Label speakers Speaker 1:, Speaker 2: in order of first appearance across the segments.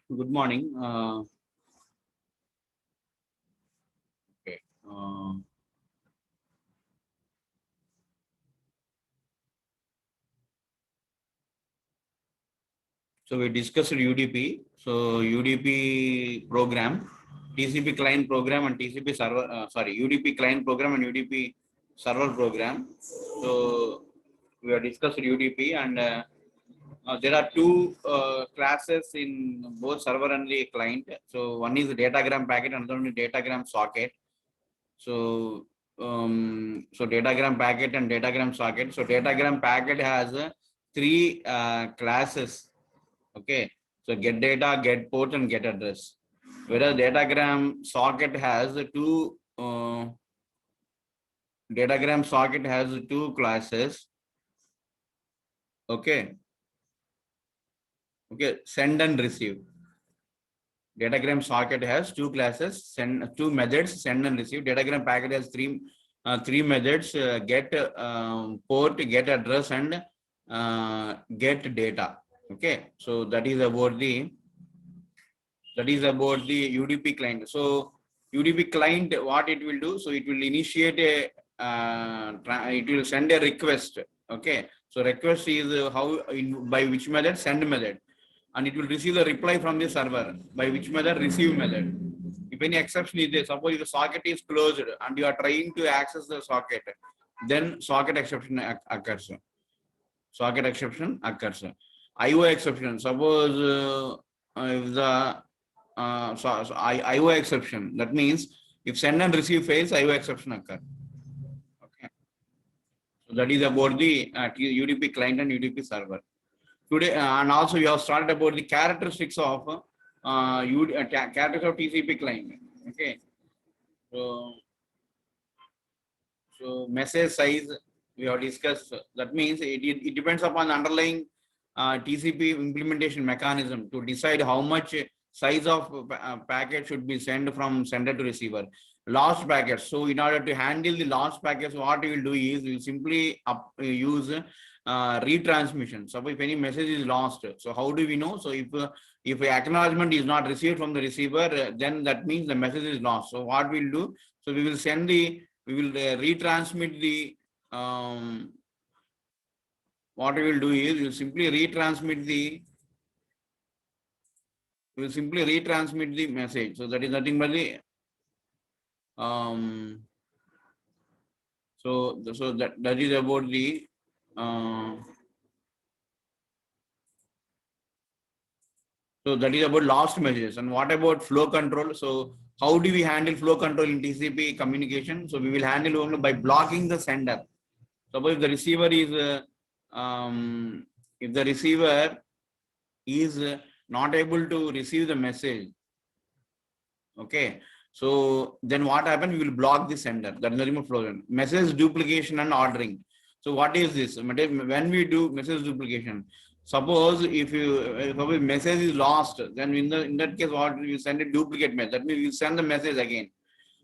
Speaker 1: Good morning. Okay. So we discussed UDP. So UDP program, TCP client program, and TCP server. UDP client program and UDP server program. So we have discussed UDP, and there are two classes in both server and the client. So one is the datagram packet, and another one is datagram socket. So datagram packet and datagram socket. So datagram packet has three classes. Okay. So get data, get port, and get address. Whereas datagram socket has two classes. Okay. Okay. Send and receive. Datagram socket has two classes, two methods, send and receive. Datagram packet has three methods: get port, get address, and get data. Okay, so that is about the UDP client. So UDP client, what it will do? So it will initiate it will send a request. Okay, so request is by which method? Send method. And it will receive the reply from the server. By which method? Receive method. If any exception is there, suppose the socket is closed and you are trying to access the socket, then socket exception occurs. Socket exception occurs. IO exception. Suppose if the IO exception, that means if send and receive fails, IO exception occur. Okay. So that is about the UDP client and UDP server. Today, and also you have started about the characteristics of characteristics of TCP client. Okay, so message size we have discussed. That means it depends upon the underlying TCP implementation mechanism to decide how much size of packet should be sent from sender to receiver. Lost packets. So in order to handle the lost packets, what we will do is we will simply use retransmission. So if any message is lost, so how do we know? So if acknowledgement is not received from the receiver, then that means the message is lost. So what we'll do? So we will retransmit the what we will do is we will simply retransmit the message. So that is nothing but the so that is about the so that is about lost messages. And what about flow control? So how do we handle flow control in TCP communication? So we will handle only by blocking the sender. Suppose if the receiver is not able to receive the message, okay, so then what happens? We will block the sender. That is the flow. Message duplication and ordering. So what is this? When we do message duplication, suppose if message is lost, then in that case, what we send a duplicate message. That means we send the message again.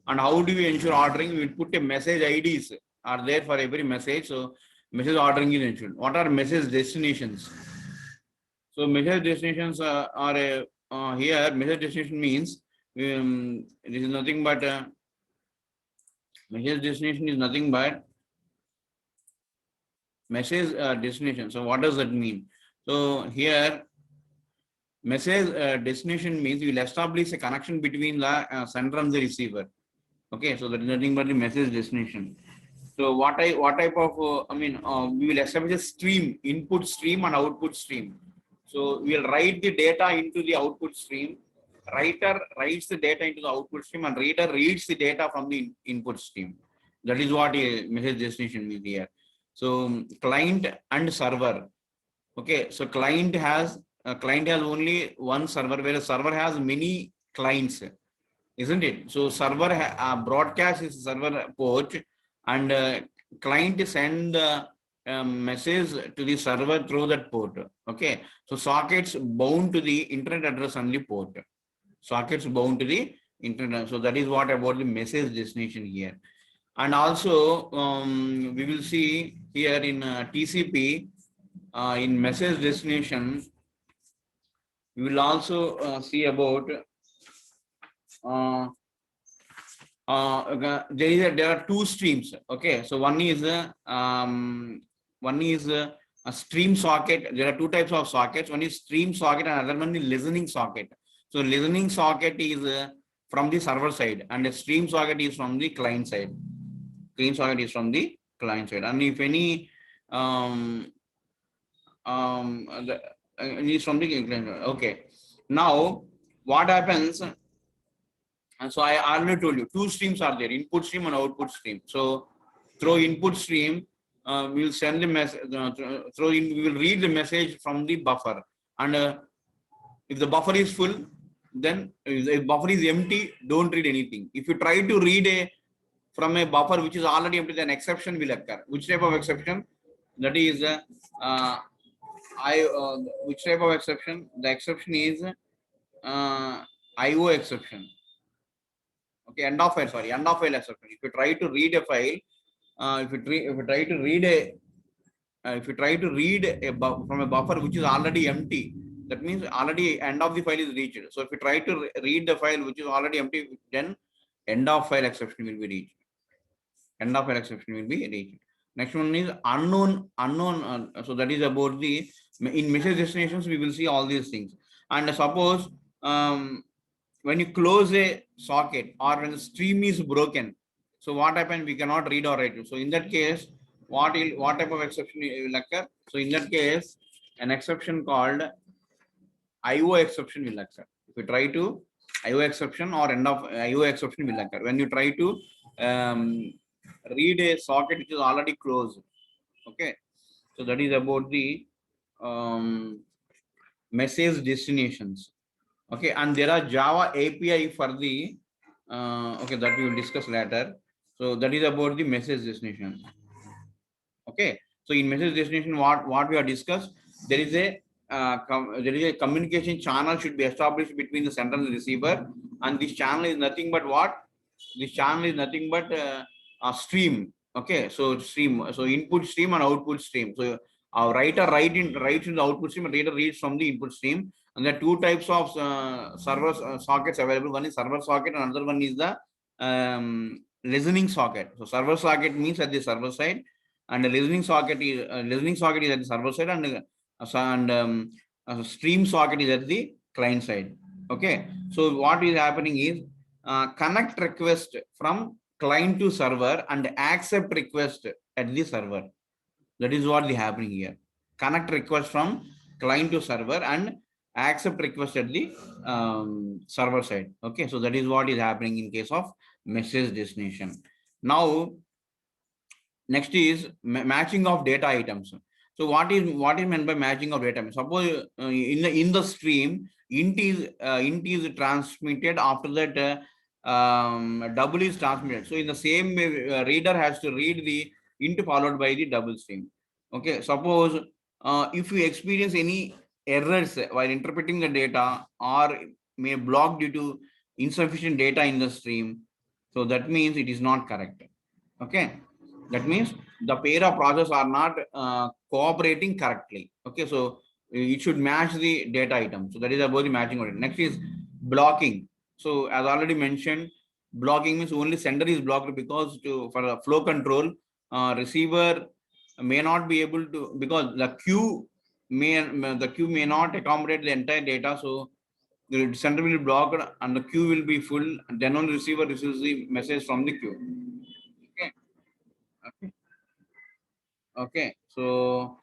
Speaker 1: And how do we ensure ordering? We will put a message IDs are there for every message. So message ordering is ensured. What are message destinations? So message destinations are here. Message destination means this is nothing but message destination is nothing but message destination. So what does that mean? So here message destination means we will establish a connection between the sender and the receiver. Okay, so that is nothing but the message destination. So what type of we will establish a stream, input stream and output stream. So we will write the data into the output stream. Writer writes the data into the output stream, and reader reads the data from the input stream. That is what a message destination is here. So client and server. Okay, so client has only one server, whereas server has many clients, isn't it? So server broadcast is server port, and client send the message to the server through that port. Okay, so sockets bound to the internet address on the port. Sockets bound to the internet. So that is what about the message destination here. And also we will see here in TCP in message destination. We will also see about there are two streams. Okay, so one is a stream socket. There are two types of sockets. One is stream socket and another one is listening socket. So listening socket is from the server side and the stream socket is from the client side. Stream socket is from the client side. And if any is from the client. Okay. Now what happens? And so I already told you two streams are there, input stream and output stream. So through input stream, we will send the message, we will read the message from the buffer. And if the buffer is full, then if the buffer is empty, don't read anything. If you try to read from a buffer which is already empty, then exception will occur. Which type of exception? That is, which type of exception? The exception is IO exception. Okay, end of file, sorry, end of file exception. If you try to read a file, if you try to read from a buffer which is already empty, that means already end of the file is reached. So if you try to read the file which is already empty, then end of file exception will be reached. End of file exception will be reached. Next one is unknown. So that is about the in message destinations. We will see all these things. And suppose when you close a socket or when the stream is broken, so what happens? We cannot read or write. So in that case, what type of exception will occur? So in that case, an exception called IO exception will occur. If you try to IO exception or end of IO exception will occur when you try to read a socket which is already closed. Okay, so that is about the message destinations. Okay, and there are Java API for the okay, that we will discuss later. So that is about the message destination. Okay, so in message destination, what we have discussed, there is a communication channel should be established between the sender and the receiver, and this channel is nothing but what? This channel is nothing but a stream. Okay, so stream, so input stream and output stream. So our writer writes in the output stream, and reader reads from the input stream. And there are two types of server sockets available. One is server socket, and another one is the listening socket. So server socket means at the server side, and the listening socket is at the server side, and stream socket is at the client side. Okay, so what is happening is connect request from client to server and accept request at the server. That is what is happening here. Connect request from client to server and accept request at the server side. Okay, so that is what is happening in case of message destination. Now, next is matching of data items. So what is meant by matching of data items? Suppose in the stream, int is transmitted. After that, double is transmitted. So in the same way, reader has to read the int followed by the double stream. Okay, suppose if you experience any errors while interpreting the data or may block due to insufficient data in the stream, so that means it is not correct. Okay, that means the pair of processes are not cooperating correctly. Okay, so it should match the data item. So that is about the matching order. Next is blocking. So as already mentioned, blocking means only sender is blocked because for the flow control, receiver may not be able to, because the queue may not accommodate the entire data. So the sender will be blocked and the queue will be full, and then only receiver receives the message from the queue. Okay, so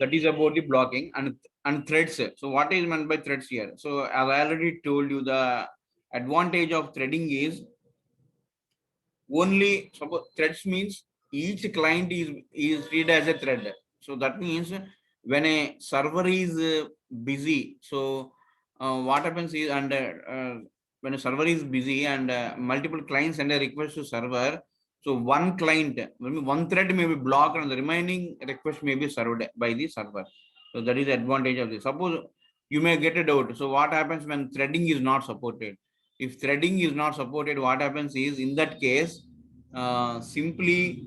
Speaker 1: that is about the blocking and threads. So what is meant by threads here? So as I already told you, the advantage of threading is only suppose threads means each client is treated as a thread. So that means when a server is busy, so what happens is, and when a server is busy and multiple clients send a request to server, so one client, one thread may be blocked and the remaining request may be served by the server. So that is the advantage of this. Suppose you may get a doubt. So what happens when threading is not supported? If threading is not supported, what happens is, in that case, simply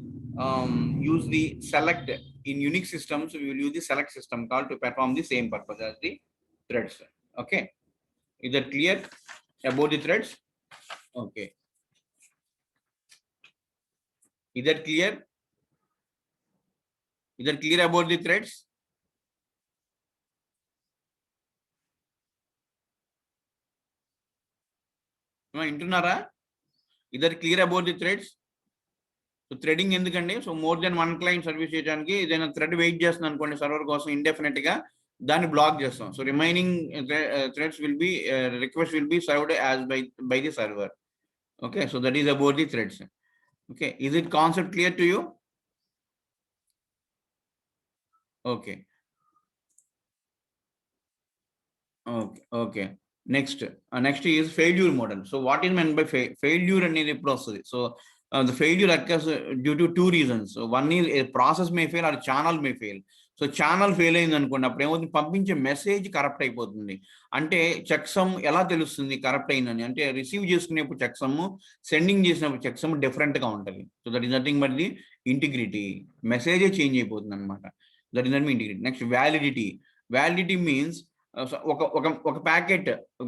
Speaker 1: use the select. In Unix systems, we will use the select system call to perform the same purpose as the threads. Okay, is that clear about the threads? Okay, is that clear? Is that clear about the threads? Intunara? Is that clear about the threads? So threading ఎందుకండి so more than one client service చేయడానికి ఏదైనా thread wait చేస్తుంది అనుకోండి server కోసం indefinite గా దాన్ని black చేస్తాం. So remaining threads will be request will be served as by the server. Okay, so that is about the threads. Okay, is it concept clear to you? Okay okay okay next is failure model. So what is men by failure అనేది ఎప్పుడు వస్తుంది? So the failure occurs due to two reasons. So one is a process may fail or channel may fail. So channel fail అయింది అనుకోండి, అప్పుడు ఏమవుతుంది, పంపించే message corrupt అయిపోతుంది. అంటే చెక్సమ్ ఎలా తెలుస్తుంది కరప్ట్ అయిందని? అంటే రిసీవ్ చేసుకునేప్పుడు చెక్సమ్, సెండింగ్ చేసినప్పుడు చెక్సమ్ డిఫరెంట్గా ఉంటుంది. So that is nothing but the integrity. మెసేజే చేంజ్ అయిపోతుంది అనమాట. That is not me integrity. Next validity. Validity means ఒక ప్యాకెట్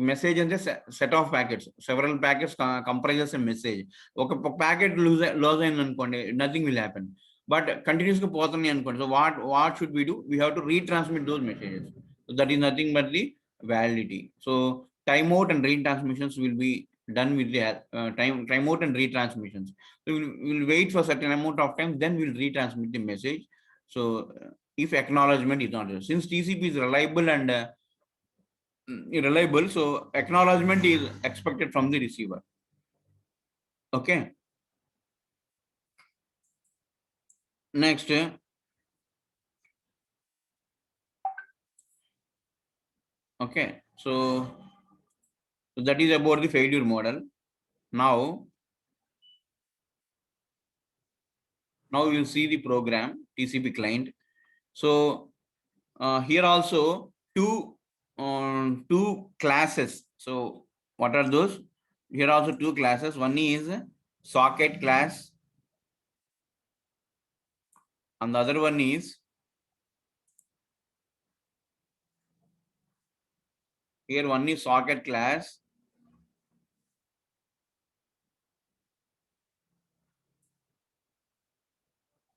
Speaker 1: మెసేజ్ అంటే set of packets, several packets comprises message. ఒక ప్యాకెట్ లూజ్ అయింది అనుకోండి, nothing will happen. But continuous గా పోతున్నాయి అనుకోండి, so what should we do? We have to retransmit those messages. So that is nothing but the validity. So time out and retransmissions will be done with the time out and retransmissions. So we'll wait for certain amount of time, then we'll retransmit the message. So if acknowledgement is not there, since TCP is reliable and reliable, so acknowledgement is expected from the receiver. Okay, next okay, so that is about the failure model. Now you'll see the program TCP client. So here also two classes. So what are those? Here also two classes. One is socket class and the other one is here one is socket class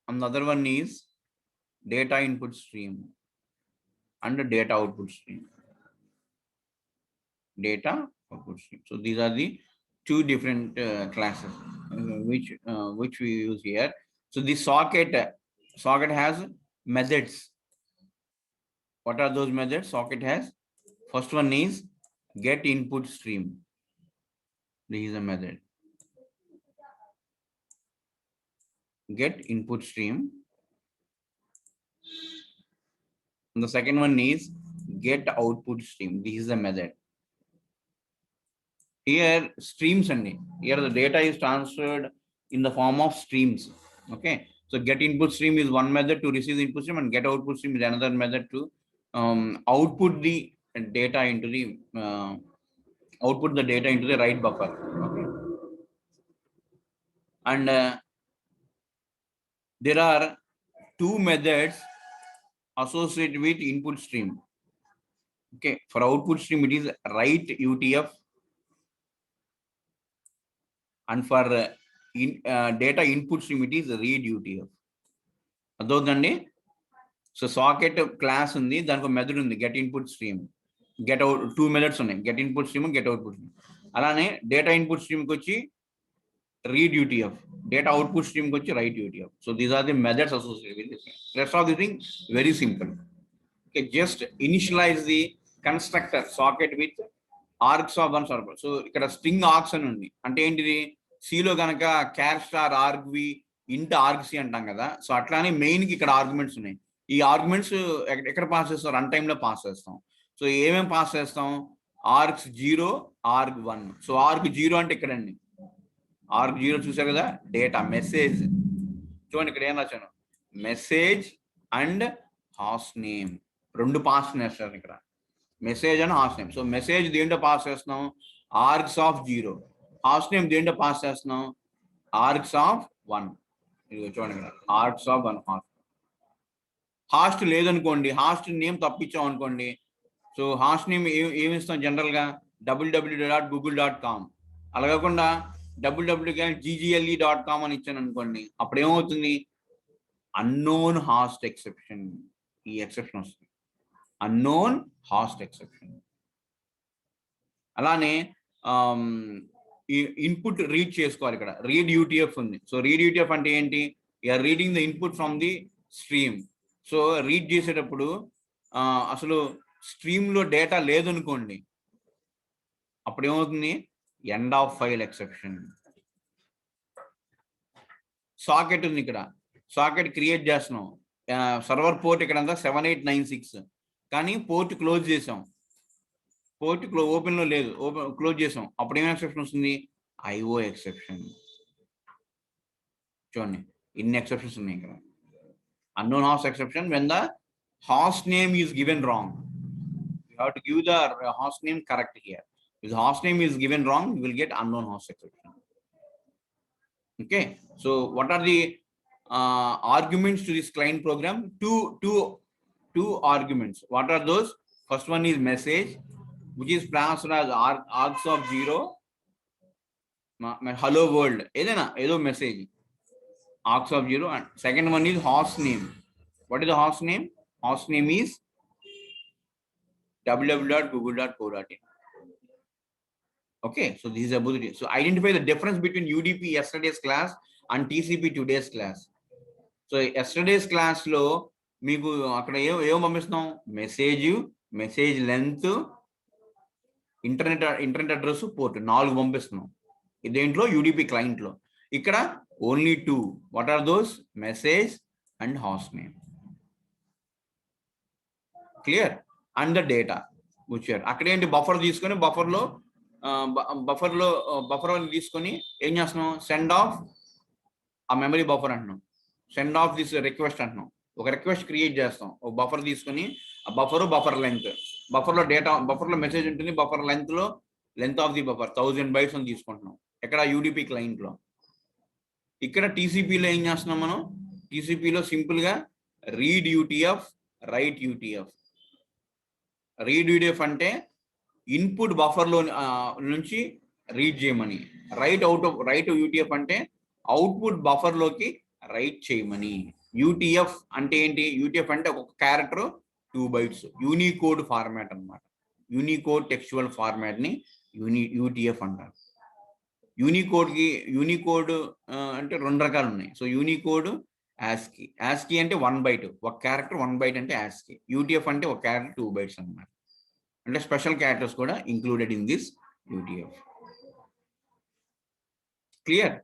Speaker 1: and the other one is data input stream and data output stream. Data output stream. So these are the two different classes which we use here. So the socket has methods. What are those methods socket has? First one is get input stream. This is a method. Get input stream. And the second one is get output stream. This is the method. Here streams and here the data is transferred in the form of streams. Okay, so get input stream is one method to receive the input stream, and get output stream is another method to output the data into the write buffer. Okay, and there are two methods associated with input stream. Okay, for output stream it is write UTF, and for data input stream it is read UTF. అదొద్దండి. So socket class ఉంది, దానికి ఒక method ఉంది get input stream, get out, two methods ఉన్నాయి, get input stream, get output stream. అలానే data input స్ట్రీమ్కి వచ్చి read UTF, data output stream కి వచ్చి write UTF. So these are the methods associated with this. Rest of the thing very simple. Okay, just initialize the constructor socket with args of one server. So ఇక్కడ string args అని ఉంది, అంటే ఏంటిది, సిలో కనుక క్యార్ star ఆర్గ్వి ఇంట్ ఆర్గ్సి అంటాం కదా. సో అట్లానే మెయిన్ కి ఇక్కడ ఆర్గ్యుమెంట్స్ ఉన్నాయి. ఈ ఆర్గ్యుమెంట్స్ ఎక్కడ పాస్ చేస్తాం? రన్ టైమ్ లో పాస్ చేస్తాం. సో ఏమేమి పాస్ చేస్తాం? Args 0, org 1. సో ఆర్గ్ 0 అంటే ఇక్కడండి, ఆర్గ్ 0 చూసారు కదా, డేటా మెసేజ్. చూడండి ఇక్కడ ఏం రాశాను, మెసేజ్ అండ్ హాస్ట్ నేమ్, రెండు పాస్ చేస్తాను ఇక్కడ, message and host name. So message దేంట్లో పాస్ చేస్తున్నాం? Args of 0. హాస్ట్ నేమ్ దేంట్లో పాస్ చేస్తున్నాం? Args of 1. ఇది చూడండి ఇక్కడ ఆర్గ్స్ ఆఫ్ 1. హాస్ట్ లేదనుకోండి, హాస్ట్ నేమ్ తప్పించాం అనుకోండి, సో హాస్ట్ నేమ్ ఏమి ఇస్తాం జనరల్గా www.google.com. అలా కాకుండా www.ggle.com అని ఇచ్చాను అనుకోండి, అప్పుడు ఏమవుతుంది, అన్నోన్ హాస్ట్ ఎక్సెప్షన్, ఈ ఎక్సెప్షన్ వస్తుంది, అన్నోన్ హాస్ట్ ఎక్సెప్షన్. అలానే ఇన్పుట్ రీడ్ చేసుకోవాలి. ఇక్కడ రీడ్ యూటీఎఫ్ ఉంది. సో రీడ్ యూటీఎఫ్ అంటే ఏంటి, you're reading the input from the stream. So read చేసేటప్పుడు అసలు స్ట్రీమ్ లో డేటా లేదనుకోండి, అప్పుడు ఏమవుతుంది, end of file exception. Socket ఉంది, ఇక్కడ సాకెట్ క్రియేట్ చేస్తున్నాం, సర్వర్ పోర్ట్ ఇక్కడ అంతా 7896, కానీ పోర్ట్ క్లోజ్ చేసాం, పోర్ట్ ఓపెన్ లో లేదు, ఓపెన్ క్లోజ్ చేసాం, అప్పుడు ఏం ఎక్సెప్షన్ వస్తుంది, ఐఓ ఎక్సెప్షన్. చూడండి ఇన్ని ఎక్సెప్షన్స్ ఉన్నాయి ఇక్కడ. Unknown host exception when the host name is given wrong. You have to give the host name correct here. If the host name is given wrong, you will get unknown host exception. Okay, so what are the arguments to this client program? Two arguments. What are those? First one is message, which is transferred as args of 0, hello world, ఏదో message, args of 0. And second one is host name. What is the host name? Host name is www.google.co.in. Okay, so this is about it. So identify the difference between UDP yesterday's class and TCP today's class. So yesterday's class లో మీకు అక్కడ ఏం పంపిస్తున్నాం, message length, internet address, port, 4 పంపిస్తున్నాం ఇదేంట్లో UDP client లో. ఇక్కడ only 2. What are those? Message and host name. Clear? And the data వచ్చారు. అక్కడ ఏంటి, బఫర్ తీసుకొని బఫర్ తీసుకొని ఏం చేస్తున్నాం, సెండ్ ఆఫ్ ఆ మెమరీ బఫర్ అంటున్నాం, సెండ్ ఆఫ్ దిస్ రిక్వెస్ట్ అంటున్నాం. ఒక రిక్వెస్ట్ క్రియేట్ చేస్తాం, ఒక బఫర్ తీసుకొని, ఆ బఫర్ లెంత్, బఫర్లో డేటా, బఫర్లో మెసేజ్ ఉంటుంది, buffer length of the buffer 1000 bytes అని తీసుకుంటున్నాం ఎక్కడ, యూడిపి క్లయింట్లో. ఇక్కడ టీసీపీలో ఏం చేస్తున్నాం మనం, టీసీపీలో సింపుల్గా read UTF, right UTF. Read UTF అంటే ఇన్పుట్ బఫర్లో నుంచి రీడ్ చేయమని, రైట్ యూటీఎఫ్ అంటే అవుట్పుట్ బఫర్లోకి రైట్ చేయమని. యూటీఎఫ్ అంటే ఏంటి, యూటీఎఫ్ అంటే ఒక క్యారెక్టర్ 2 bytes, యూనికోడ్ ఫార్మాట్ అనమాట. యూనికోడ్ టెక్స్చువల్ ఫార్మాట్ ని యూటీఎఫ్ అంటారు. యూనికోడ్ అంటే 2 రకాలు ఉన్నాయి. సో యూనికోడ్, యాస్కీ అంటే 1 byte, ఒక క్యారెక్టర్ 1 byte అంటే యాస్కీ. యూటీఎఫ్ అంటే ఒక క్యారెక్టర్ 2 bytes అనమాట. అంటే స్పెషల్ క్యారెక్టర్స్ కూడా included in this UTF. Clear?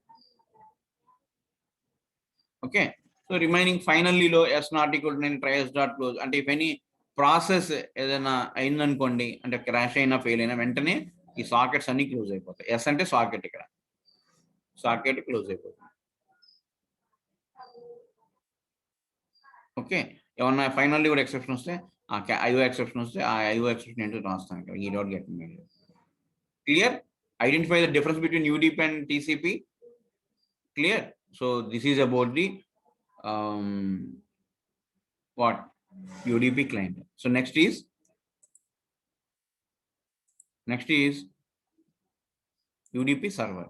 Speaker 1: Okay, so remaining ఫైనల్లీలో S not equal to trials dot close అంటే ఇఫ్ ఎనీ ప్రాసెస్ ఏదైనా అయిందనుకోండి, అంటే క్రాష్ అయినా ఫెయిల్ అయినా వెంటనే ఈ సాకెట్స్ అన్ని క్లోజ్ అయిపోతాయి. ఎస్ అంటే సాకెట్, ఇక్కడ సాకెట్ క్లోజ్ అయిపోతుంది. ఓకే, ఏమన్నా ఫైనల్లీ కూడా ఎక్సెప్షన్ వస్తే, ఐఓ ఎక్సెప్షన్ వస్తే ఆ ఐఓ ఎక్సెప్షన్ ఏంటో రాస్తాను ఇక్కడ. ఈ don't get me. Clear? Identify the difference between UDP and TCP. Clear? So this is about the what UDP client. So next is UDP server.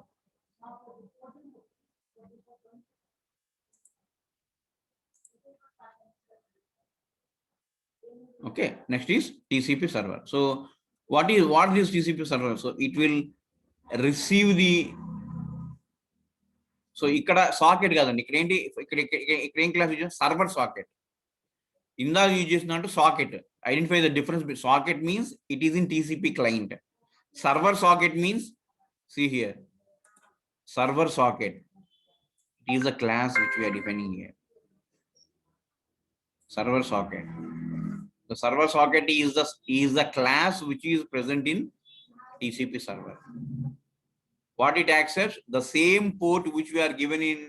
Speaker 1: Okay, next is TCP server. So what is TCP server? So it will receive the, so ఇక్కడ socket కాదండి, ఇక్కడ ఏంటి, ఇక్కడ ఏం class use, server socket. ఇందాక use చేసినట్టు socket. Identify the difference. Socket means it is in TCP client. Server socket means, see here, server socket, it is a class which we are defining here. Server socket, the server socket is the class which is present in TCP server. What it accepts? The same port which we are given in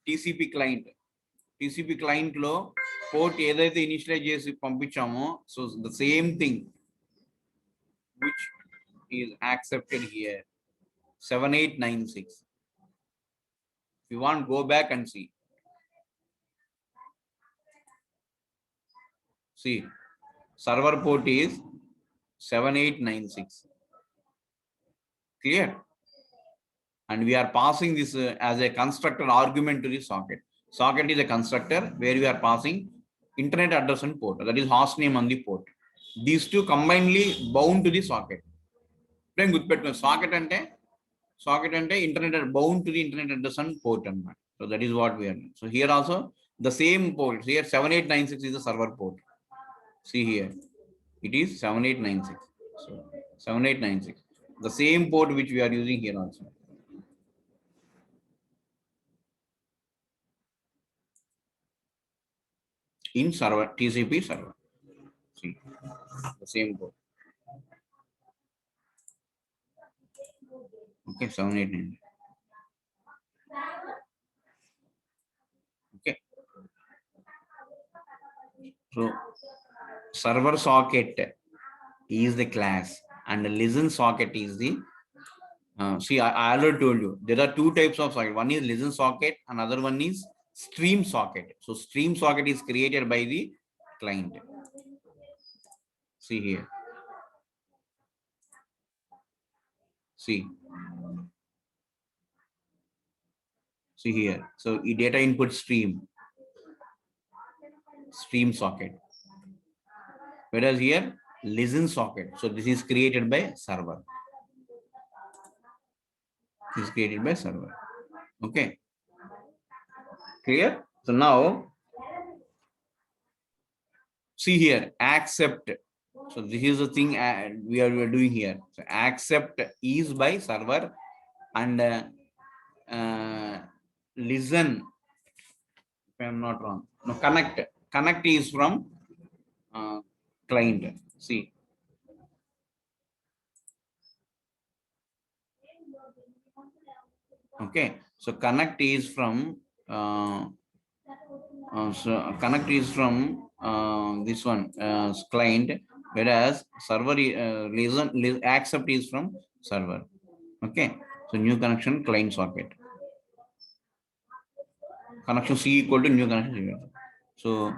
Speaker 1: TCP client. TCP client లో port ఏదైతే initialize చేసి పంపించామో, so the same thing which is accepted here, 7896. If you want, go back and see. server port is 7896. Clear? And we are passing this as a constructor argument to the socket. Socket is a constructor where we are passing internet address and port, that is host name on the port. These two combinedly bound to the socket. Then good socket and internet bound to the internet address and port. So that is what we are doing. So here also the same port. Here 7896 is the server port. See here, it is 7896. So 7896, the same port which we are using here also. In server, TCP server. See, the same port. Okay, 789. Okay. So server socket is the class and the listen socket is the see, I already told you there are two types of socket. One is listen socket, another one is stream socket. So stream socket is created by the client. See here. See here. So data input stream socket. Whereas here listen socket. So this is created by server. This is created by server. Okay. Clear? So now see here, accept. So this is the thing we are doing here. So accept is by server and listen, if I am not wrong. No, connect is from client. See. Okay. So connect is from this one client, whereas server listen accept is from server. Okay. So new connection client socket. Connection C equal to new connection 0. So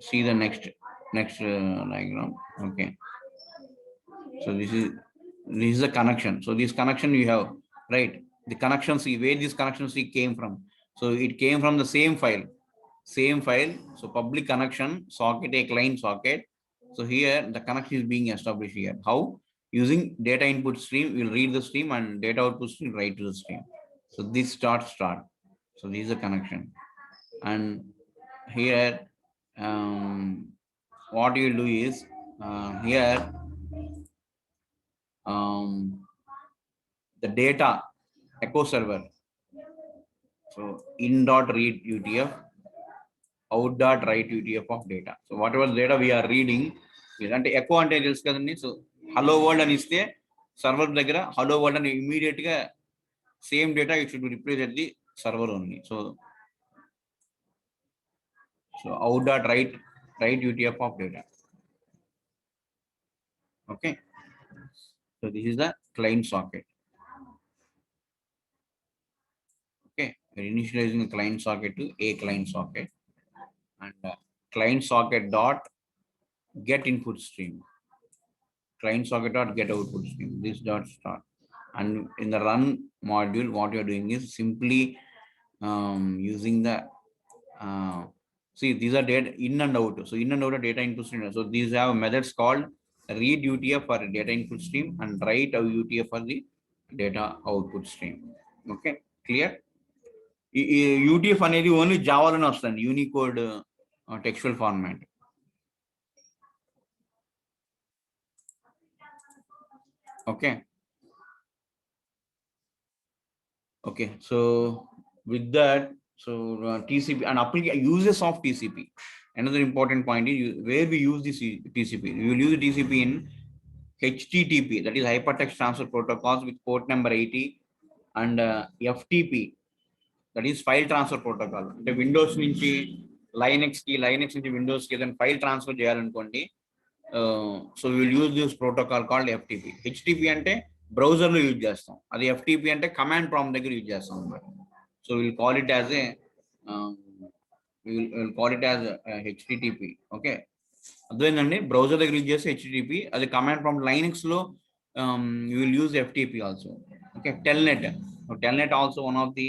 Speaker 1: see the next diagram. Okay. So this is the connection. So this connection you have, right? The connection C, where this connection C came from. So it came from the same file. So public connection socket, a client socket. So here the connection is being established here. How? Using data input stream, we'll read the stream, and data output stream, write to the stream. So this start. So this is a connection. And here what you will do is here the data echo server. So in dot read UTF, out dot write UTF of data. So whatever data we are reading is echo ante telusu kadandi. So hello world ani iste server daggara hello world ani immediate ga same data it should be replaced at the server only. So out dot write UTF of data. Okay. So this is the client socket. Okay, we're initializing a client socket to a client socket, and client socket dot get input stream, client socket dot get output stream, this dot start. And in the run module, what you're doing is simply using the see, these are data in and out. So in and out of data input stream. So these have methods called read UTF for data input stream and write UTF for the data output stream. Okay, clear? UTF అనేది only జావాలోనే వస్తుంది, Unicode textual format. Okay. Okay, so with that, so TCP and application uses of TCP. Another important point is where we use this TCP. We will use TCP in HTTP, that is hypertext transfer protocols with port number 80, and FTP, that is file transfer protocol. అంటే Windows నుంచి Linux నుంచి Windows కి ఏదైనా file transfer చేయాలనుకోండి, so will use this protocol called FTP. HTTP అంటే browser లో use చేస్తాం, అది FTP అంటే కమాండ్ ప్రాంప్ట్ దగ్గర యూజ్ చేస్తాం అన్నమాట. So will call it as HTTP. Okay. అదేనండి బ్రౌజర్ దగ్గర యూజ్ చేస్తే HTTP, అది కమాండ్ ప్రాంప్ట్ లైనక్స్ లో you will use FTP also. Okay, telnet. Telnet also one of the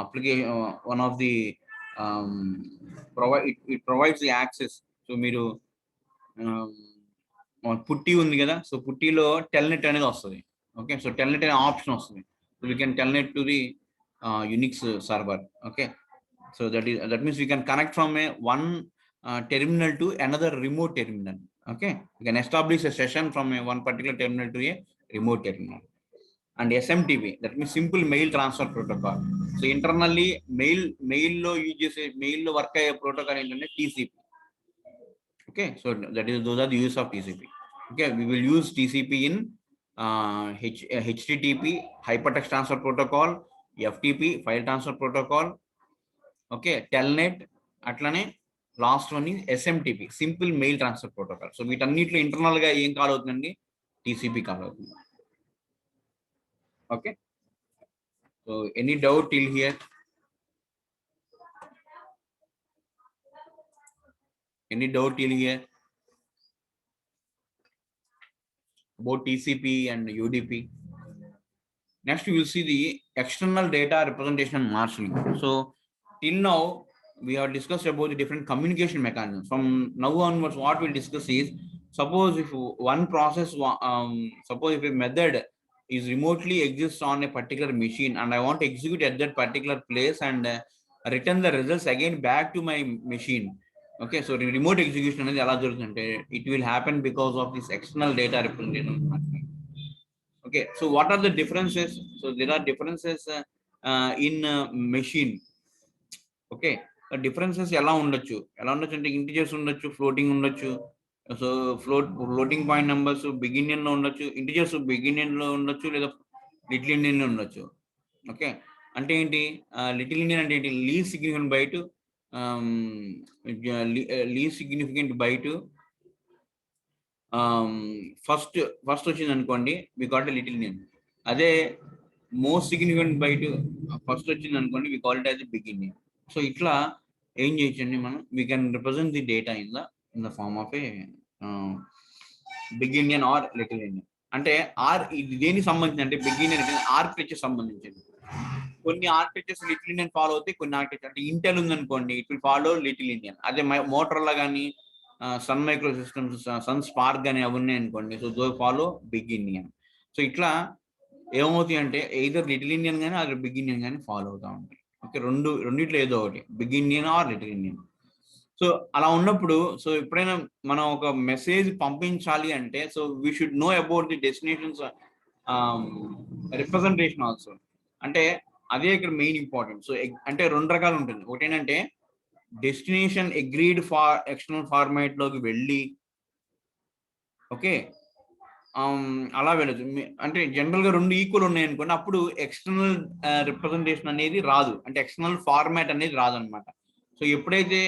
Speaker 1: application, one of the it provides the access. So మీరు పుట్టి ఉంది కదా, so పుట్టిలో Telnet అనేది వస్తుంది. ఓకే, సో టెల్నెట్ అనే ఆప్షన్ వస్తుంది. So we can Telnet to the Unix server. Okay, so that means we can connect from one terminal to another remote terminal. Okay, we can establish a session from one particular terminal to a remote terminal. And SMTP, that means simple mail transfer protocol. So internally mail lo use chese mail lo work aye protocol entante TCP. Okay, so those are the use of TCP. Okay, we will use TCP in HTTP, hypertext transfer protocol, FTP, file transfer protocol. ఓకే, telnet, అట్లానే last one is SMTP, simple mail transfer protocol. So వీటన్నిటిలో internal గా ఏం call అవుతుందండి? TCP call అవుతుంది. Okay, so any doubt till here? Any doubt till here about TCP and UDP? Next we will see the external data representation and marshalling. So till now we have discussed about the different communication mechanisms. From now onwards what we'll discuss is, suppose if one process, suppose if a method is remotely exists on a particular machine and I want to execute at that particular place and return the results again back to my machine. Okay, so remote execution అనేది ఎలా జరుగుతుందంటే it will happen because of this external data representation. Okay, so what are the differences? So there are differences in machine. Okay, differences ఎలా ఉండొచ్చు అంటే integers ఉండొచ్చు, floating ఉండొచ్చు. So floating point numbers బిగినియన్ లో ఉండొచ్చు, ఇంటిజర్స్ బిగినియన్ లో ఉండొచ్చు, లేదా లిటిల్ ఇండియన్ లో ఉండొచ్చు. ఓకే, అంటే ఏంటి లిటిల్ ఇండియన్ అంటే ఏంటి? లీస్ట్ సిగ్నిఫికెంట్ బైట్ ఫస్ట్ వచ్చింది అనుకోండి, we call it little endian. అదే మోస్ట్ సిగ్నిఫికెంట్ బైట్ ఫస్ట్ వచ్చింది అనుకోండి, we call it as big endian. So ఇట్లా ఏం చేయొచ్చండి మనం? We can represent the data in the form of a big endian or little endian. అంటే ఇది దేనికి సంబంధించి అంటే బిగ్ ఇండియన్ అంటే ఆర్కిటెక్చర్ సంబంధించింది. కొన్ని ఆర్కిటెక్చర్స్ లిటిల్ ఇండియన్ ఫాలో అవుతాయి, కొన్ని ఆర్కిటెక్చర్ అంటే ఇంటెల్ ఉందనుకోండి, it will follow little endian. అదే మోటరోలా కానీ Sun Microsystems, Sun SPARC కానీ అవి ఉన్నాయి అనుకోండి, so though follow big endian. So ఇట్లా ఏమవుతాయి అంటే ఎయిదర్ లిటిల్ ఇండియన్ కానీ అదే బిగ్ ఇండియన్ కానీ ఫాలో అవుతా ఉంటాయి. ఓకే, రెండిట్లో ఏదో ఒకటి, big endian or little endian. So అలా ఉన్నప్పుడు, సో ఎప్పుడైనా మనం ఒక మెసేజ్ పంపించాలి అంటే, so we should know about the destination's representation also. అంటే అదే ఇక్కడ మెయిన్ ఇంపార్టెంట్. సో అంటే రెండు రకాలు ఉంటుంది. ఒకటి ఏంటంటే డెస్టినేషన్ అగ్రీడ్ ఎక్స్టర్నల్ ఫార్మాట్ లోకి వెళ్ళి, ఓకే, అలా వెళ్ళదు. అంటే జనరల్ గా రెండు ఈక్వల్ ఉన్నాయి అనుకోండి, అప్పుడు ఎక్స్టర్నల్ రిప్రజెంటేషన్ అనేది రాదు, అంటే ఎక్స్టర్నల్ ఫార్మాట్ అనేది రాదు అనమాట. సో ఎప్పుడైతే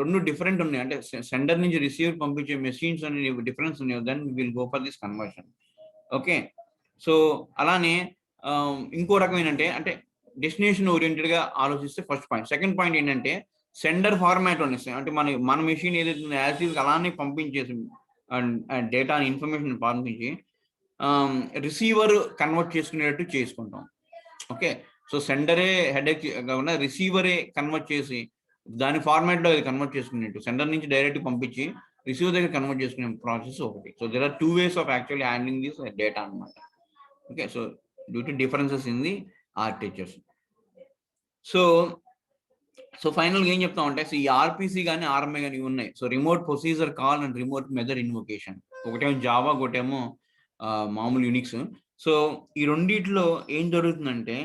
Speaker 1: రెండు డిఫరెంట్ ఉన్నాయి, అంటే సెండర్ నుంచి రిసీవర్ పంపించే మెషిన్స్ అనేవి డిఫరెన్స్ ఉన్నాయి, then will go for this conversion. Okay, so అలానే ఇంకో రకం ఏంటంటే, అంటే డెస్టినేషన్ ఓరియంటెడ్ గా ఆలోచిస్తే ఫస్ట్ పాయింట్. సెకండ్ పాయింట్ ఏంటంటే సెండర్ ఫార్మాట్ అనేసి, అంటే మన మెషిన్ ఏదైతే యాజ్ ఈజ్ అలానే పంపించేసి డేటా ఇన్ఫర్మేషన్ పంపించి రిసీవర్ కన్వర్ట్ చేసుకునేటట్టు చేసుకుంటాం. ఓకే, సో సెండరే హెడేక్ కాకుండా రిసీవరే కన్వర్ట్ చేసి దాని ఫార్మాట్ లో కన్వర్ట్ చేసుకునేట్టు, సెండర్ నుంచి డైరెక్ట్ పంపించి రిసీవర్ దగ్గర కన్వర్ట్ చేసుకునే ప్రాసెస్ ఒకటి. So there are 2 ways of actually handling this data అనమాట. Okay, so due to differences in the architectures. So final గా ఏం చెప్తామంటే, సో ఈ ఆర్పిసి కానీ ఆర్ఎంఐ కానీ ఉన్నాయి. So remote procedure call and remote method invocation, ఒకటేమో జావా, ఒకటేమో మామూలు యూనిక్స్. సో ఈ రెండిట్లో ఏం జరుగుతుందంటే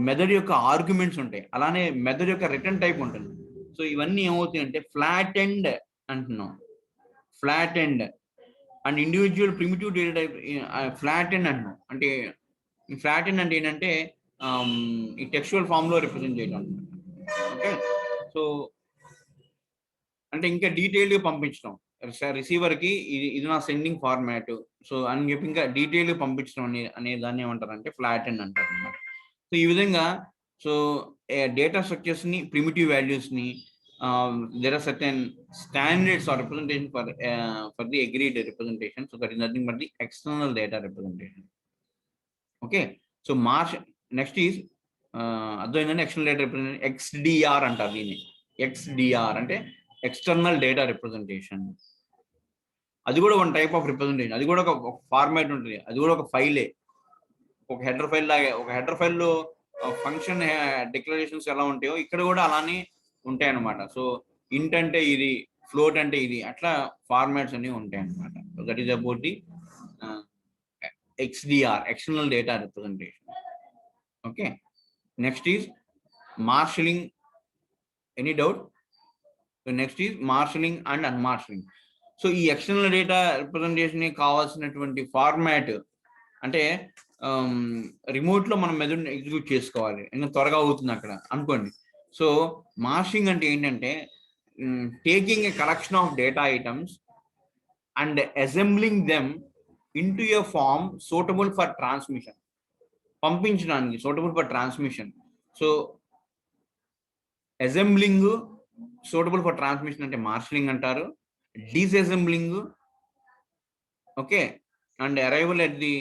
Speaker 1: మెథడ్ యొక్క ఆర్గ్యుమెంట్స్ ఉంటాయి, అలానే మెథడ్ యొక్క రిటర్న్ టైప్ ఉంటుంది. సో ఇవన్నీ ఏమవుతాయి అంటే ఫ్లాట్ ఎండ్ అంటున్నాం, flat end and individual primitive data type flat end అంటున్నాం. అంటే ఫ్లాట్ ఎండ్ అంటే ఏంటంటే ఈ టెక్స్చువల్ ఫామ్ లో రిప్రజెంట్ చేయడం. ఓకే, సో అంటే ఇంకా డీటెయిల్ గా పంపించడం రిసీవర్ కి, ఇది నా సెండింగ్ ఫార్మాట్, సో అని చెప్పి ఇంకా డీటెయిల్ గా పంపించడం అనే దాన్ని ఏమంటారంటే ఫ్లాట్ ఎండ్ అంటారు అన్నమాట. సో ఈ విధంగా సో డేటా స్ట్రక్చర్స్ ని, ప్రిమిటివ్ వాల్యూస్ ని there are certain standards or representation for the agreed representation. So that is nothing but the external data representation. Okay. So next is other external data representation XDR అంటారు దీన్ని. XDR అంటే external data representation. అది కూడా one type of representation. అది కూడా ఒక format ఉంటుంది. అది కూడా ఒక ఫైలే. ఒక హెడర్ ఫైల్ లాగే. ఒక హెడర్ ఫైల్లో ఫంక్షన్ డిక్లరేషన్స్ ఎలా ఉంటాయో ఇక్కడ కూడా అలానే ఉంటాయి అన్నమాట. సో ఇంట్ అంటే ఇది, ఫ్లోట్ అంటే ఇది, అట్లా ఫార్మాట్స్ అన్ని ఉంటాయి అన్నమాట. That is about the XDR, external data representation. Okay. Next is marshalling. Any doubt? So next is marshalling and unmarshalling. So ఈ ఎక్స్టర్నల్ డేటా రిప్రజెంటేషన్ కావాల్సినటువంటి ఫార్మాట్ అంటే రిమోట్లో మనం మెథడ్ ఎగ్జిక్యూట్ చేసుకోవాలి, ఇంకా త్వరగా అవుతుంది అక్కడ అనుకోండి. సో మార్షింగ్ అంటే ఏంటంటే taking a collection of data items and assembling them into a form suitable for transmission. పంపించడానికి suitable for transmission. So assembling suitable for transmission అంటే మార్షలింగ్ అంటారు. Disassembling, okay, and arrival at the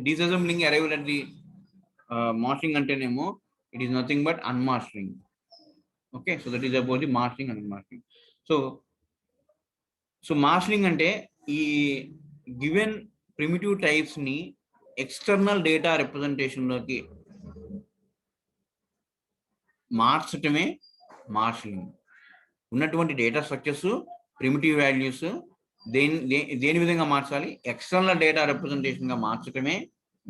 Speaker 1: disassembling, arrival at the marshalling అంటేనేమో it is nothing but unmarshalling. Okay, so that is about the marshalling and unmarshalling. So marshalling అంటే ఈ given primitive types ని external data representation లోకి మార్చటమే marshalling. ఉన్నటువంటి data structures, primitive values దేని విధంగా మార్చాలి? External data representation గా మార్చటమే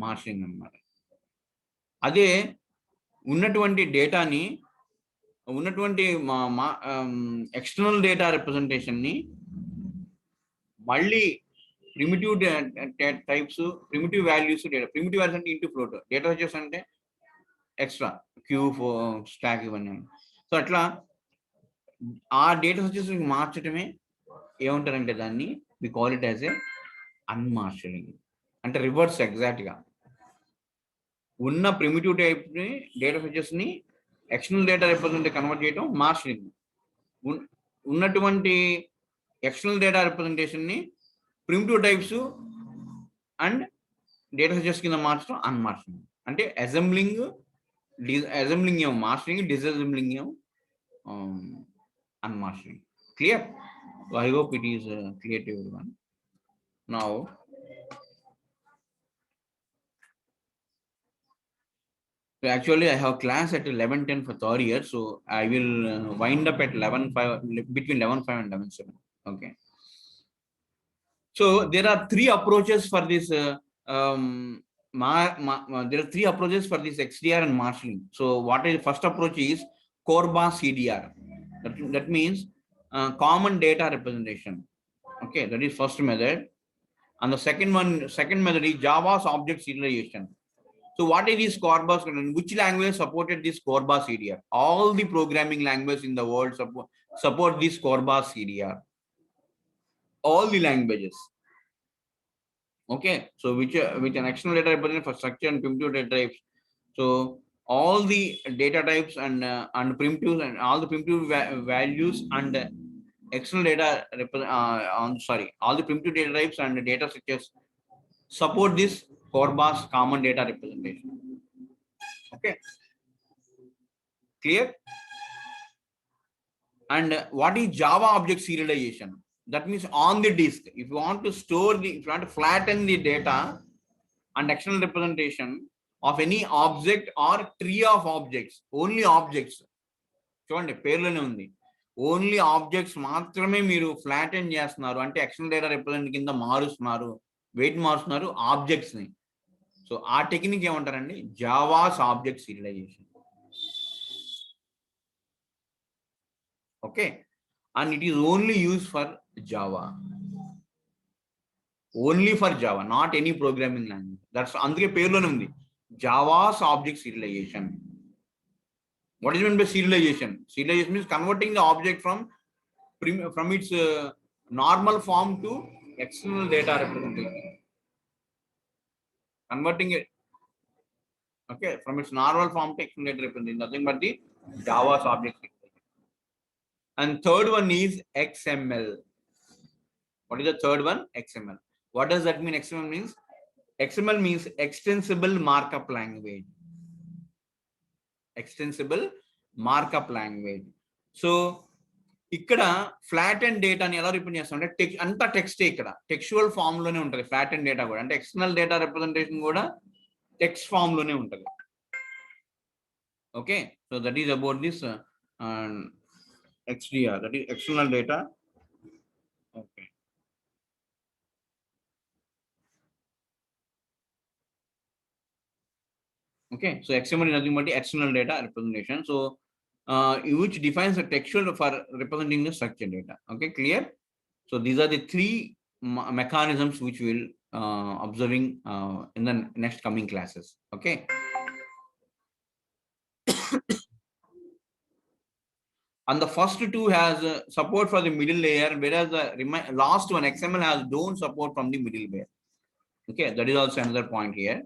Speaker 1: మార్షలింగ్ అన్నమాట. అదే ఉన్నటువంటి డేటాని, ఉన్నటువంటి ఎక్స్టర్నల్ డేటా రిప్రజెంటేషన్ ని మళ్ళీ primitive types, primitive values, data primitive values అంటే ఇంటూ ఫ్లోట్, డేటా వచ్చేసి అంటే ఎక్స్ట్రా క్యూ స్టాక్ ఇవన్నీ. సో అట్లా ఆ డేటా వచ్చేసి మార్చటమే ఏమంటారంటే దాన్ని we call it as a unmarshalling. అంటే రివర్స్ ఎగ్జాక్ట్ గా ఉన్న ప్రిమిటివ్ టైప్ ని డేటా ఫీచర్స్ ని ఎక్స్టర్నల్ డేటా రిప్రజెంట్ కన్వర్ట్ చేయడం మార్షలింగ్. ఉన్నటువంటి ఎక్స్టర్నల్ డేటా రిప్రజెంటేషన్ ని primitive types and data features కింద మార్చడం అన్మార్షలింగ్. అంటే అసెంబ్లింగ్ ఏమో మార్షలింగ్, డిసెంబ్లింగ్ ఏమో unmasking. Clear? So I hope it is clear to everyone. Now, so actually I have class at 11:10 for third year, so I will wind up at 11:05, between 11:05 and 11:07. Okay. So there are three approaches for this. There are three approaches for this XDR and marshalling. So what is first approach is CORBA CDR. That means common data representation. Okay, that is first method. And the second method is Java's object serialization. So what is this CORBA? Which language supported this CORBA CDR? All the programming languages in the world support this CORBA CDR. All the languages. Okay, so which an external data representation for structure and primitive data types. So all the data types and primitives and all the primitive values and external data all the primitive data types and data structures support this CORBA's common data representation. Okay, clear? And what is Java object serialization? That means on the disk, if you want to store if you want to flatten the data and external representation of any object or tree of objects, only objects, చూడండి పేర్లోనే ఉంది, only objects మాత్రమే మీరు flatten చేస్తున్నారు అంటే external data represent కింద మారుస్తున్నారు, wait మారుస్తున్నారు objects ని. సో ఆ టెక్నిక్ ఏమంటారండి? Java's object serialization. Okay, and it is only used for Java. Only for Java, not any programming language. That's అందుకే పేర్లోనే ఉంది Java's object serialization. What is meant by serialization? Serialization means converting the object from its normal form to external data representation. Converting it, okay, from its normal form to external data representation. Nothing but the Java's object segmentation. And third one is XML. What is the third one? XML. What does that mean? XML means? XML means extensible markup language. Extensible markup language. So, ఇక్కడ flat and డేటాని ఎలా represent చేస్తాం అంటే అంతా text ఇక్కడ textual form లోనే ఉంటుంది flat and data కూడా అంటే ఎక్స్టర్నల్ డేటా రిప్రజెంటేషన్ కూడా టెక్స్ట్ ఫామ్ లోనే ఉంటుంది okay so that is about this XDR that is external data okay okay so XML is nothing but the external data representation so which defines the textual for representing the structured data. Okay, clear? So these are the three mechanisms which we'll observing in the next coming classes. Okay. And the first two has support for the middle layer, whereas the last one XML has don't support from the middle layer. Okay, that is also another point here.